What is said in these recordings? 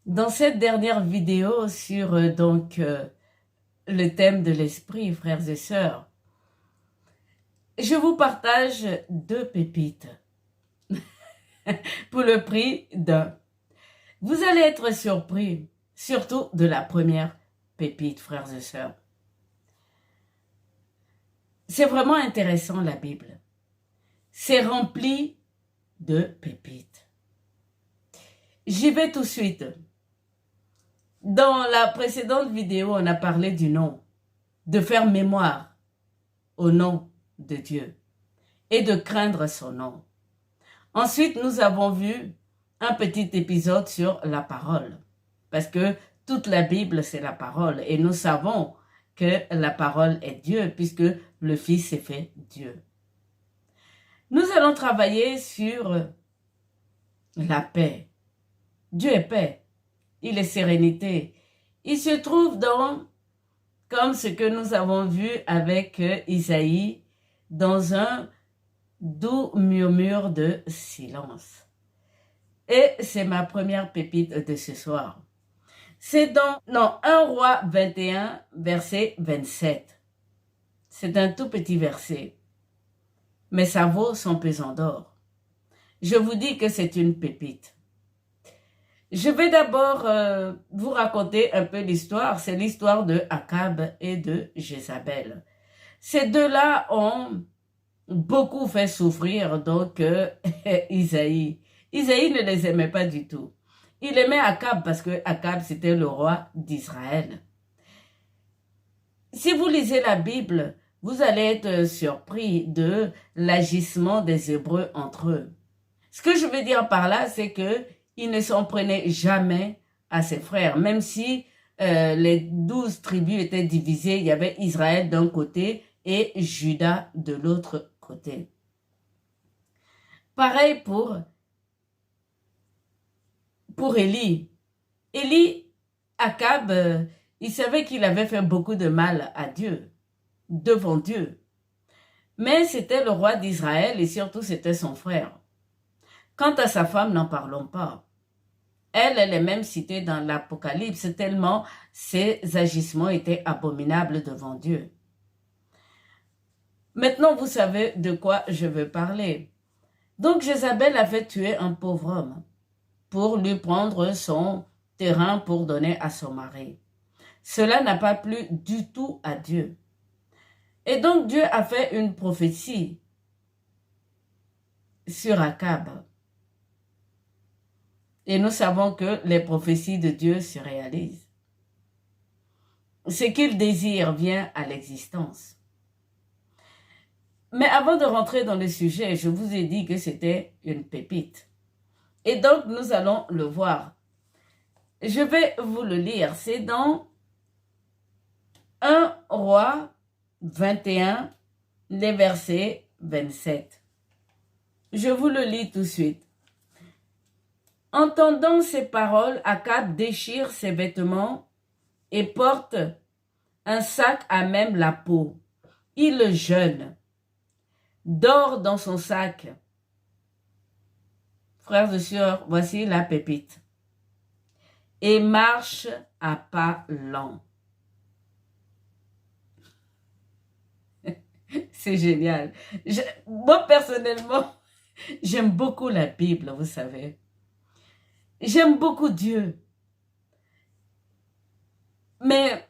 Dans cette dernière vidéo sur le thème de l'esprit, frères et sœurs, je vous partage 2 pépites pour le prix d'un. Vous allez être surpris, surtout de la première pépite, frères et sœurs. C'est vraiment intéressant, la Bible. C'est rempli de pépites. J'y vais tout de suite. Dans la précédente vidéo, on a parlé du nom, de faire mémoire au nom de Dieu et de craindre son nom. Ensuite, nous avons vu un petit épisode sur la parole, parce que toute la Bible, c'est la parole, et nous savons que la parole est Dieu, puisque le Fils s'est fait Dieu. Nous allons travailler sur la paix. Dieu est paix. Il est sérénité. Il se trouve comme ce que nous avons vu avec Isaïe, dans un doux murmure de silence. Et c'est ma première pépite de ce soir. C'est dans 1 Roi 21, verset 27. C'est un tout petit verset, mais ça vaut son pesant d'or. Je vous dis que c'est une pépite. Je vais d'abord vous raconter un peu l'histoire. C'est l'histoire de Akab et de Jézabel. Ces deux-là ont beaucoup fait souffrir Isaïe. Isaïe ne les aimait pas du tout. Il aimait Akab parce que Akab c'était le roi d'Israël. Si vous lisez la Bible, vous allez être surpris de l'agissement des Hébreux entre eux. Ce que je veux dire par là, c'est que il ne s'en prenait jamais à ses frères. Même si les 12 tribus étaient divisées, il y avait Israël d'un côté et Juda de l'autre côté. Pareil pour Élie. Élie, Akab, il savait qu'il avait fait beaucoup de mal à Dieu, devant Dieu. Mais c'était le roi d'Israël et surtout c'était son frère. Quant à sa femme, n'en parlons pas. Elle est même citée dans l'Apocalypse tellement ses agissements étaient abominables devant Dieu. Maintenant, vous savez de quoi je veux parler. Donc, Jézabel avait tué un pauvre homme pour lui prendre son terrain pour donner à son mari. Cela n'a pas plu du tout à Dieu. Et donc, Dieu a fait une prophétie sur Akab. Et nous savons que les prophéties de Dieu se réalisent. Ce qu'il désire vient à l'existence. Mais avant de rentrer dans le sujet, je vous ai dit que c'était une pépite. Et donc, nous allons le voir. Je vais vous le lire. C'est dans 1 Roi 21, les versets 27. Je vous le lis tout de suite. Entendant ces paroles, Akab déchire ses vêtements et porte un sac à même la peau. Il jeûne, dort dans son sac. Frères et sœurs, voici la pépite. Et marche à pas lents. C'est génial. Moi, personnellement, j'aime beaucoup la Bible, vous savez. J'aime beaucoup Dieu. Mais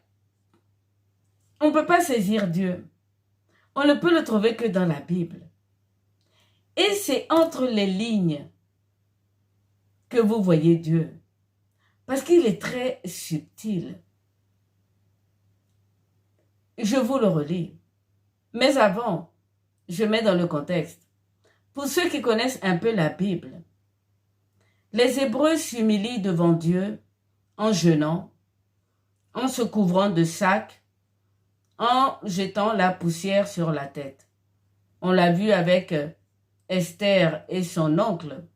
on ne peut pas saisir Dieu. On ne peut le trouver que dans la Bible. Et c'est entre les lignes que vous voyez Dieu. Parce qu'il est très subtil. Je vous le relis. Mais avant, je mets dans le contexte. Pour ceux qui connaissent un peu la Bible, les Hébreux s'humilient devant Dieu en jeûnant, en se couvrant de sacs, en jetant la poussière sur la tête. On l'a vu avec Esther et son oncle.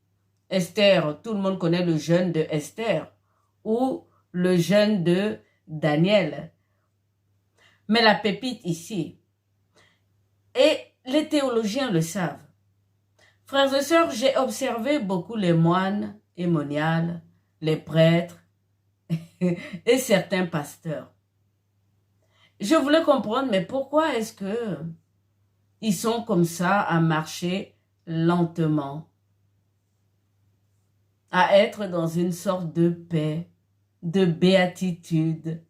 Esther, tout le monde connaît le jeûne de Esther ou le jeûne de Daniel. Mais la pépite ici, et les théologiens le savent. Frères et sœurs, j'ai observé beaucoup les moines et moniales, les prêtres, et certains pasteurs. Je voulais comprendre, mais pourquoi est-ce que ils sont comme ça à marcher lentement, à être dans une sorte de paix, de béatitude.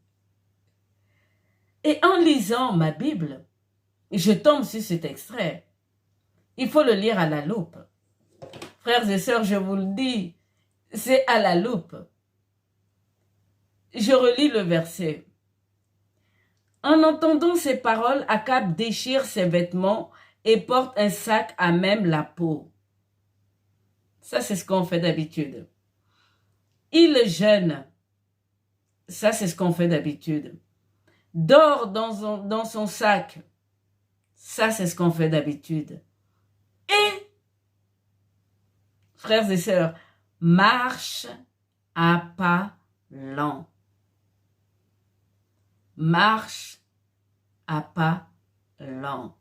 Et en lisant ma Bible, je tombe sur cet extrait. Il faut le lire à la loupe. Frères et sœurs, je vous le dis, c'est à la loupe. Je relis le verset. En entendant ces paroles, Akab déchire ses vêtements et porte un sac à même la peau. Ça, c'est ce qu'on fait d'habitude. Il jeûne. Ça, c'est ce qu'on fait d'habitude. Dort dans son sac. Ça, c'est ce qu'on fait d'habitude. Et, frères et sœurs, marche à pas lents. Marche à pas lents.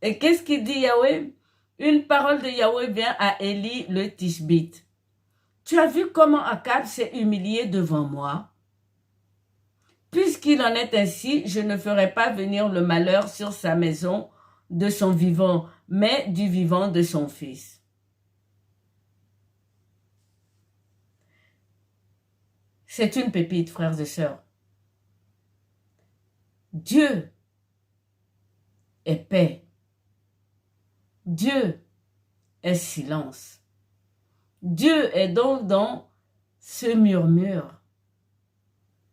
Et qu'est-ce qu'il dit Yahweh? Une parole de Yahweh vient à Élie le Tishbite. Tu as vu comment Akab s'est humilié devant moi? Puisqu'il en est ainsi, je ne ferai pas venir le malheur sur sa maison de son vivant, mais du vivant de son fils. C'est une pépite, frères et sœurs. Dieu est paix. Dieu est silence. Dieu est donc dans ce murmure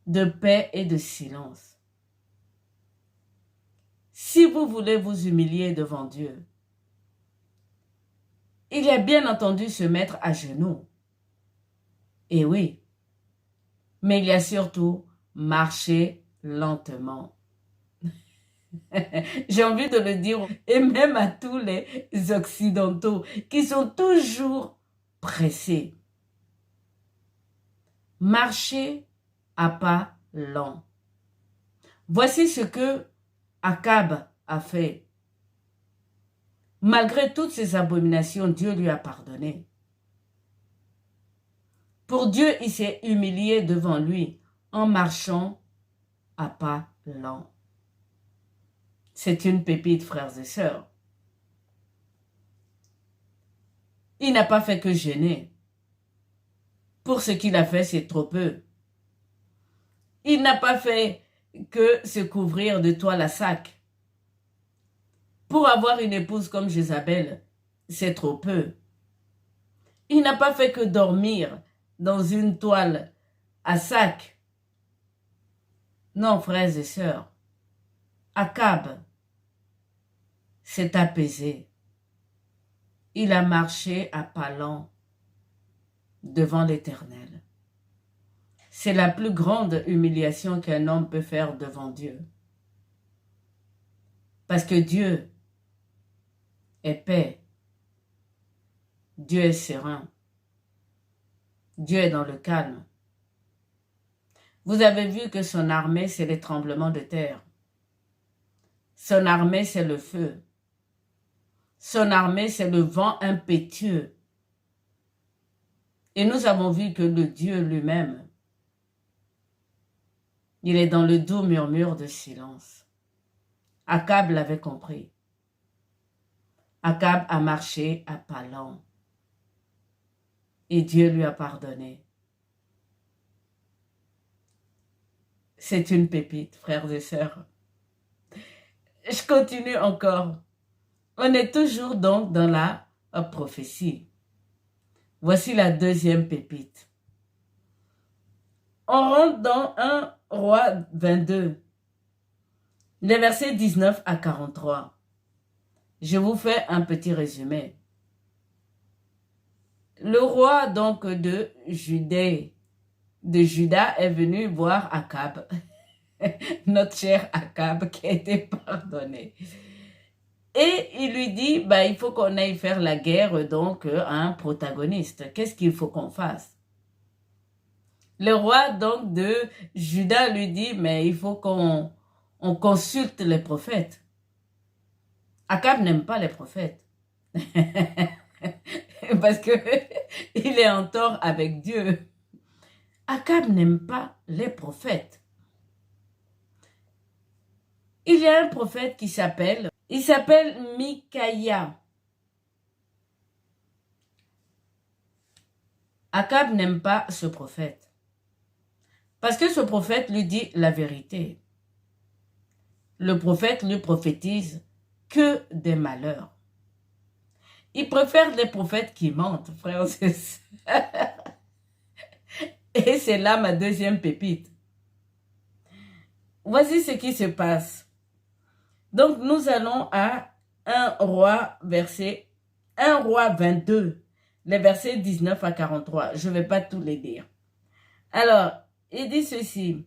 de paix et de silence. Si vous voulez vous humilier devant Dieu, il y a bien entendu se mettre à genoux. Et oui, mais il y a surtout marcher lentement. J'ai envie de le dire, et même à tous les Occidentaux qui sont toujours pressés. Marcher à pas lents. Voici ce que Akab a fait. Malgré toutes ses abominations, Dieu lui a pardonné. Pour Dieu, il s'est humilié devant lui en marchant à pas lents. C'est une pépite, frères et sœurs. Il n'a pas fait que gêner. Pour ce qu'il a fait, c'est trop peu. Il n'a pas fait que se couvrir de toile à sac. Pour avoir une épouse comme Jézabel, c'est trop peu. Il n'a pas fait que dormir dans une toile à sac. Non, frères et sœurs, Akab s'est apaisé. Il a marché à pas lents devant l'Éternel. C'est la plus grande humiliation qu'un homme peut faire devant Dieu. Parce que Dieu est paix. Dieu est serein. Dieu est dans le calme. Vous avez vu que son armée, c'est les tremblements de terre. Son armée, c'est le feu. Son armée, c'est le vent impétueux. Et nous avons vu que le Dieu lui-même, il est dans le doux murmure de silence. Akab l'avait compris. Akab a marché à pas lents. Et Dieu lui a pardonné. C'est une pépite, frères et sœurs. Je continue encore. On est toujours donc dans la prophétie. Voici la deuxième pépite. On rentre dans 1 Roi 22, les versets 19 à 43. Je vous fais un petit résumé. Le roi donc de Juda est venu voir Akab, notre cher Akab qui a été pardonné. Et il lui dit, il faut qu'on aille faire la guerre donc à un protagoniste. Qu'est-ce qu'il faut qu'on fasse? Le roi donc de Juda lui dit, mais il faut qu'on consulte les prophètes. Akab n'aime pas les prophètes. Parce que il est en tort avec Dieu. Akab n'aime pas les prophètes. Il y a un prophète qui s'appelle, Mikaïa. Akab n'aime pas ce prophète. Parce que ce prophète lui dit la vérité. Le prophète lui prophétise que des malheurs. Il préfère les prophètes qui mentent, frère. Et c'est là ma deuxième pépite. Voici ce qui se passe. Donc nous allons à 1 roi 22, les versets 19 à 43. Je ne vais pas tous les lire. Alors, il dit ceci.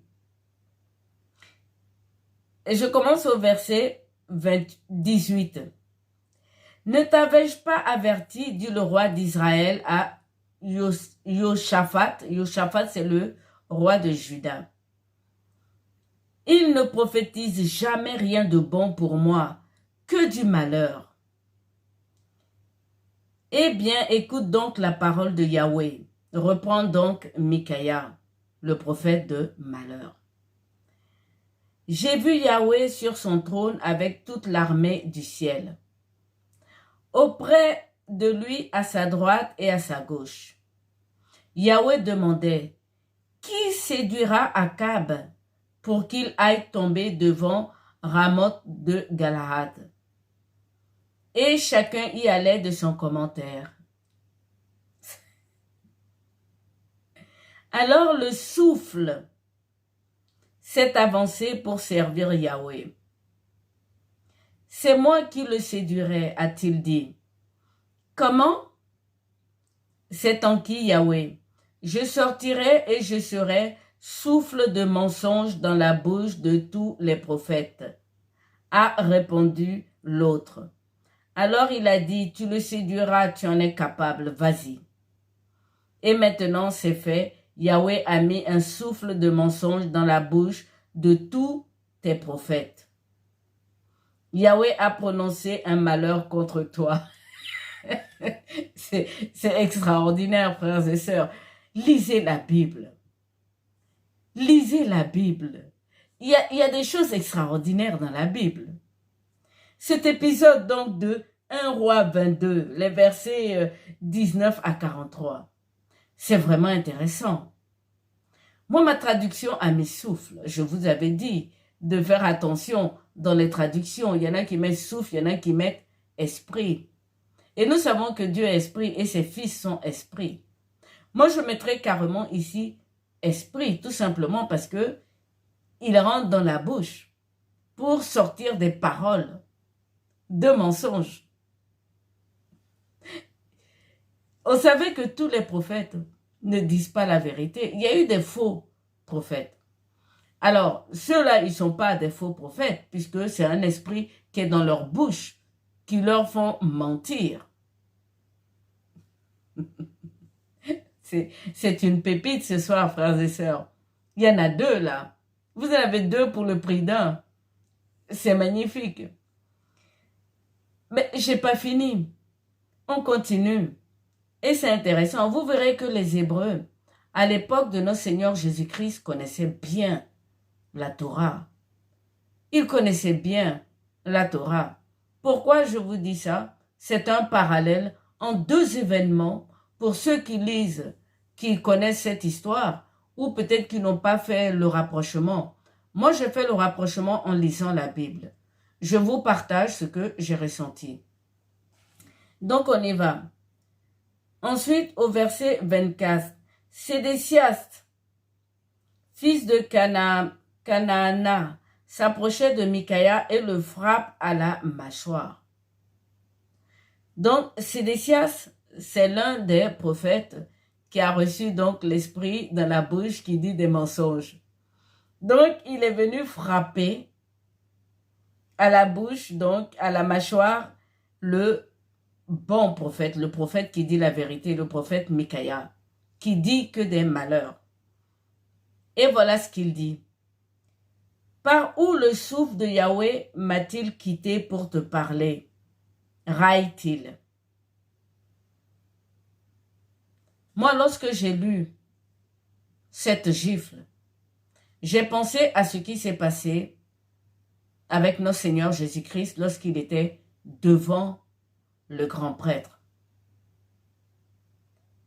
Et je commence au verset 18. Ne t'avais-je pas averti, dit le roi d'Israël à Yoshaphat. Yoshaphat, c'est le roi de Juda. Il ne prophétise jamais rien de bon pour moi, que du malheur. Eh bien, écoute donc la parole de Yahweh. Reprends donc Mikaïa, le prophète de malheur. J'ai vu Yahweh sur son trône avec toute l'armée du ciel. Auprès de lui, à sa droite et à sa gauche. Yahweh demandait, qui séduira Akab pour qu'il aille tomber devant Ramoth de Galahad? Et chacun y allait de son commentaire. Alors le souffle s'est avancé pour servir Yahweh. C'est moi qui le séduirai, a-t-il dit. Comment? C'est en qui Yahweh? Je sortirai et je serai souffle de mensonge dans la bouche de tous les prophètes, a répondu l'autre. Alors il a dit, tu le séduiras, tu en es capable, vas-y. Et maintenant c'est fait, Yahweh a mis un souffle de mensonge dans la bouche de tous tes prophètes. Yahweh a prononcé un malheur contre toi. C'est extraordinaire, frères et sœurs. Lisez la Bible. Lisez la Bible. Il y a des choses extraordinaires dans la Bible. Cet épisode donc de 1 roi 22, les versets 19 à 43, c'est vraiment intéressant. Moi, ma traduction a mis souffle. Je vous avais dit de faire attention dans les traductions. Il y en a qui mettent souffle, il y en a qui mettent esprit. Et nous savons que Dieu est esprit et ses fils sont esprits. Moi, je mettrais carrément ici esprit, tout simplement parce que il rentre dans la bouche pour sortir des paroles de mensonges. On savait que tous les prophètes ne disent pas la vérité. Il y a eu des faux prophètes. Alors, ceux-là, ils ne sont pas des faux prophètes, puisque c'est un esprit qui est dans leur bouche, qui leur font mentir. C'est une pépite ce soir, frères et sœurs. Il y en a deux là. Vous en avez deux pour le prix d'un. C'est magnifique. Mais j'ai pas fini. On continue. Et c'est intéressant. Vous verrez que les Hébreux, à l'époque de notre Seigneur Jésus-Christ, connaissaient bien la Torah. Ils connaissaient bien la Torah. Pourquoi je vous dis ça? C'est un parallèle en deux événements pour ceux qui lisent, qui connaissent cette histoire, ou peut-être qui n'ont pas fait le rapprochement. Moi, j'ai fait le rapprochement en lisant la Bible. Je vous partage ce que j'ai ressenti. Donc, on y va. Ensuite, au verset 24, Sédécias, fils de Canaana, s'approchait de Mikaïa et le frappe à la mâchoire. Donc, Sédécias, c'est l'un des prophètes qui a reçu donc l'esprit dans la bouche qui dit des mensonges. Donc, il est venu frapper à la bouche, donc à la mâchoire, le bon prophète, le prophète qui dit la vérité, le prophète Mikaïa, qui dit que des malheurs. Et voilà ce qu'il dit. Par où le souffle de Yahweh m'a-t-il quitté pour te parler? Raille-t-il. Moi, lorsque j'ai lu cette gifle, j'ai pensé à ce qui s'est passé avec notre Seigneur Jésus-Christ lorsqu'il était devant le grand prêtre.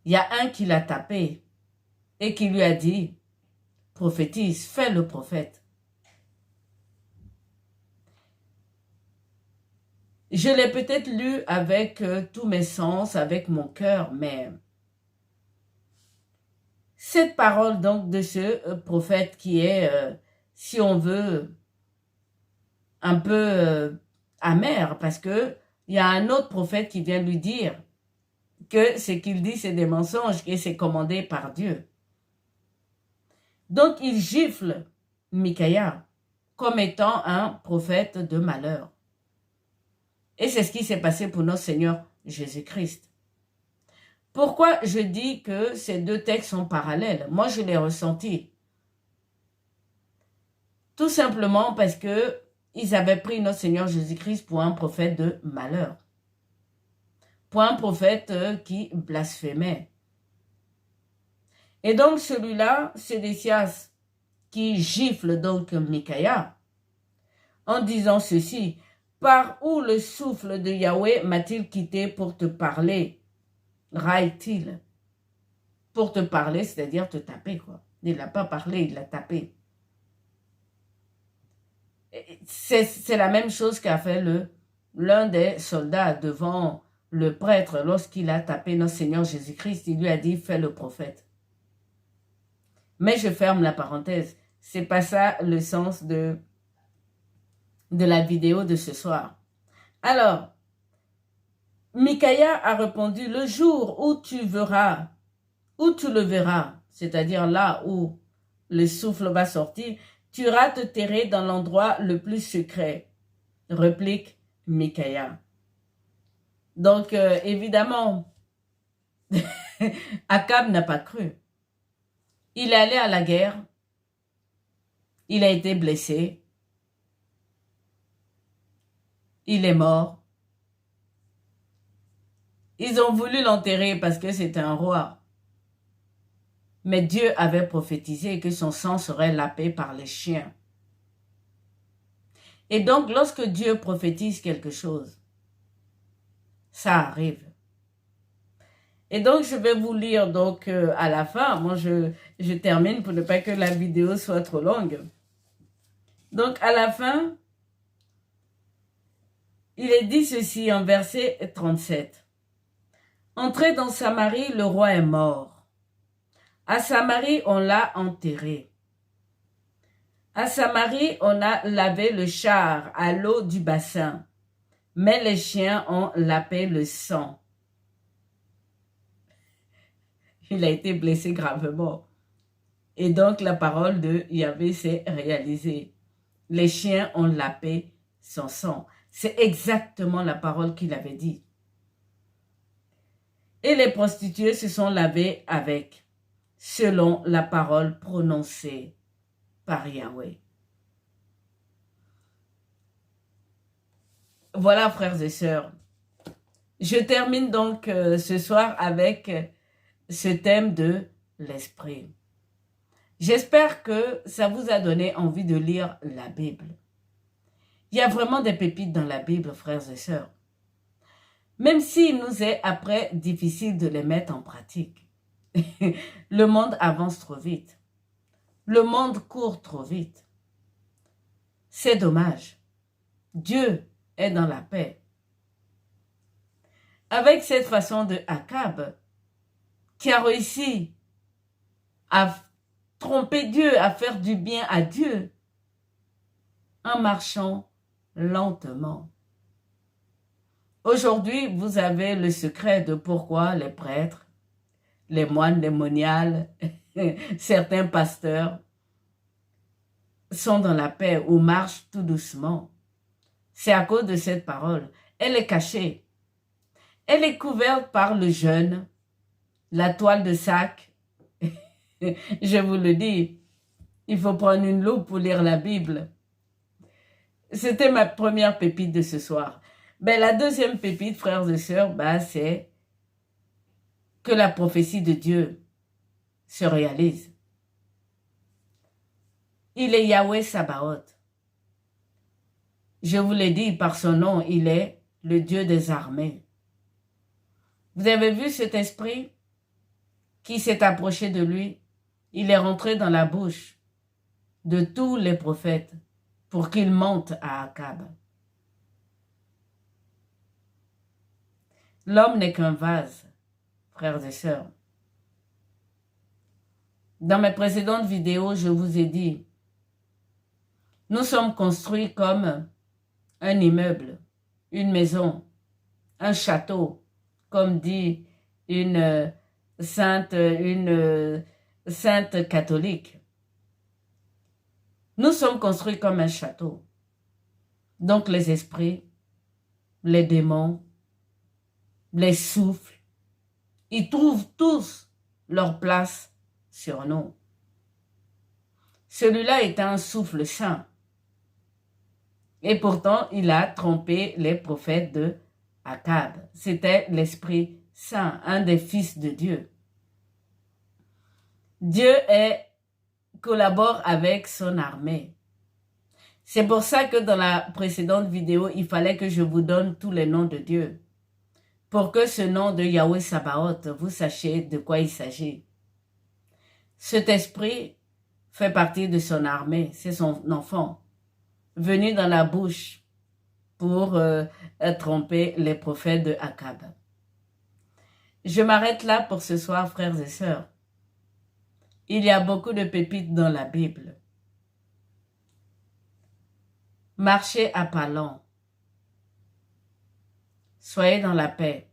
Il y a un qui l'a tapé et qui lui a dit, prophétise, fais le prophète. Je l'ai peut-être lu avec tous mes sens, avec mon cœur, mais cette parole donc de ce prophète qui est, si on veut, un peu amer, parce que il y a un autre prophète qui vient lui dire que ce qu'il dit c'est des mensonges et c'est commandé par Dieu. Donc il gifle Micaiah comme étant un prophète de malheur. Et c'est ce qui s'est passé pour notre Seigneur Jésus-Christ. Pourquoi je dis que ces deux textes sont parallèles? Moi, je l'ai ressenti. Tout simplement parce que ils avaient pris notre Seigneur Jésus-Christ pour un prophète de malheur. Pour un prophète qui blasphémait. Et donc, celui-là, Sédécias, qui gifle donc Micaiah, en disant ceci, « Par où le souffle de Yahweh m'a-t-il quitté pour te parler ?» Raille-t-il. Pour te parler, c'est-à-dire te taper, quoi. Il n'a pas parlé, il l'a tapé. C'est la même chose qu'a fait l'un des soldats devant le prêtre lorsqu'il a tapé notre Seigneur Jésus-Christ. Il lui a dit, fais le prophète. Mais je ferme la parenthèse. C'est pas ça le sens de la vidéo de ce soir. Alors, Micaiah a répondu, le jour où tu le verras, c'est-à-dire là où le souffle va sortir, tu iras te terrer dans l'endroit le plus secret, réplique Micaiah. Donc, évidemment, Akab n'a pas cru. Il est allé à la guerre, il a été blessé, il est mort. Ils ont voulu l'enterrer parce que c'était un roi. Mais Dieu avait prophétisé que son sang serait lapé par les chiens. Et donc, lorsque Dieu prophétise quelque chose, ça arrive. Et donc, je vais vous lire donc à la fin. Moi, je termine pour ne pas que la vidéo soit trop longue. Donc, à la fin, il est dit ceci en verset 37. « Entré dans Samarie, le roi est mort. À Samarie, on l'a enterré. À Samarie, on a lavé le char à l'eau du bassin, mais les chiens ont lapé le sang. » Il a été blessé gravement. Et donc, la parole de Yahvé s'est réalisée. Les chiens ont lapé son sang. C'est exactement la parole qu'il avait dit. Et les prostituées se sont lavées avec, selon la parole prononcée par Yahweh. Voilà, frères et sœurs. Je termine donc ce soir avec ce thème de l'esprit. J'espère que ça vous a donné envie de lire la Bible. Il y a vraiment des pépites dans la Bible, frères et sœurs. Même s'il nous est après difficile de les mettre en pratique. Le monde avance trop vite. Le monde court trop vite. C'est dommage. Dieu est dans la paix. Avec cette façon de Akab, qui a réussi à tromper Dieu, à faire du bien à Dieu, en marchant lentement. Aujourd'hui, vous avez le secret de pourquoi les prêtres, les moines, les moniales, certains pasteurs sont dans la paix ou marchent tout doucement. C'est à cause de cette parole. Elle est cachée. Elle est couverte par le jeûne, la toile de sac. Je vous le dis, il faut prendre une loupe pour lire la Bible. C'était ma première pépite de ce soir. Ben, la deuxième pépite, frères et sœurs, c'est que la prophétie de Dieu se réalise. Il est Yahweh Sabaoth. Je vous l'ai dit, par son nom, il est le Dieu des armées. Vous avez vu cet esprit qui s'est approché de lui? Il est rentré dans la bouche de tous les prophètes pour qu'ils mentent à Akab. L'homme n'est qu'un vase, frères et sœurs. Dans mes précédentes vidéos, je vous ai dit, nous sommes construits comme un immeuble, une maison, un château, comme dit une sainte catholique. Nous sommes construits comme un château. Donc les esprits, les démons, les souffles, ils trouvent tous leur place sur nous. Celui-là est un souffle saint. Et pourtant, il a trompé les prophètes de Akab. C'était l'Esprit Saint, un des fils de Dieu. Dieu collabore avec son armée. C'est pour ça que dans la précédente vidéo, il fallait que je vous donne tous les noms de Dieu. Pour que ce nom de Yahweh Sabaoth, vous sachiez de quoi il s'agit. Cet esprit fait partie de son armée, c'est son enfant, venu dans la bouche pour tromper les prophètes de Akab. Je m'arrête là pour ce soir, frères et sœurs. Il y a beaucoup de pépites dans la Bible. Marchez à pas lents. Soyez dans la paix.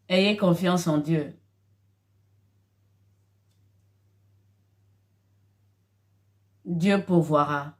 Ayez confiance en Dieu. Dieu pourvoira.